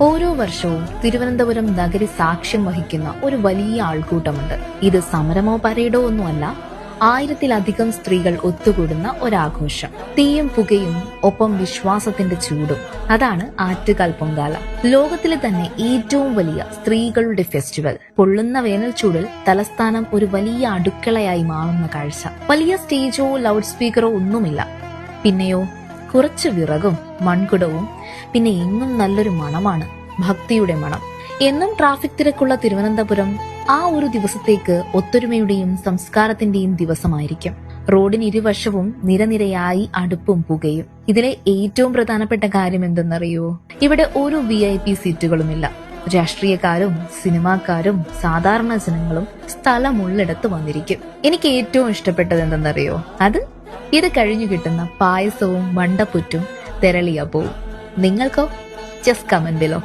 ഓരോ വർഷവും തിരുവനന്തപുരം നഗരി സാക്ഷ്യം വഹിക്കുന്ന ഒരു വലിയ ആൾക്കൂട്ടമുണ്ട്. ഇത് സമരമോ പരേഡോ ഒന്നുമല്ല, 1000-ലധികം സ്ത്രീകൾ ഒത്തുകൂടുന്ന ഒരാഘോഷം. തീയും പുകയും ഒപ്പം വിശ്വാസത്തിന്റെ ചൂടും. അതാണ് ആറ്റുകാൽ പൊങ്കാല. ലോകത്തിലെ തന്നെ ഏറ്റവും വലിയ സ്ത്രീകളുടെ ഫെസ്റ്റിവൽ. പൊള്ളുന്ന വേനൽ ചൂടിൽ തലസ്ഥാനം ഒരു വലിയ അടുക്കളയായി മാറുന്ന കാഴ്ച. വലിയ സ്റ്റേജോ ലൗഡ് സ്പീക്കറോ ഒന്നുമില്ല. പിന്നെയോ കുറച്ച് വിറകും മൺകുടവും, പിന്നെ എങ്ങും നല്ലൊരു മണമാണ്, ഭക്തിയുടെ മണം. എന്നും ട്രാഫിക് തിരക്കുള്ള തിരുവനന്തപുരം ആ ഒരു ദിവസത്തേക്ക് ഒത്തൊരുമയുടെയും സംസ്കാരത്തിന്റെയും ദിവസമായിരിക്കും. റോഡിന് ഇരുവശവും നിരനിരയായി അടുപ്പും പുകയും. ഇതിലെ ഏറ്റവും പ്രധാനപ്പെട്ട കാര്യം എന്തെന്നറിയോ? ഇവിടെ ഒരു VIP സീറ്റുകളുമില്ല. രാഷ്ട്രീയക്കാരും സിനിമാക്കാരും സാധാരണ ജനങ്ങളും സ്ഥലമുള്ളിടത്ത് വന്നിരിക്കും. എനിക്ക് ഏറ്റവും ഇഷ്ടപ്പെട്ടത് എന്തെന്നറിയോ? ഇത് കഴിഞ്ഞു കിട്ടുന്ന പായസവും വണ്ടപ്പുറ്റും തെരളിയപ്പവും. നിങ്ങൾക്കോ? Just comment below.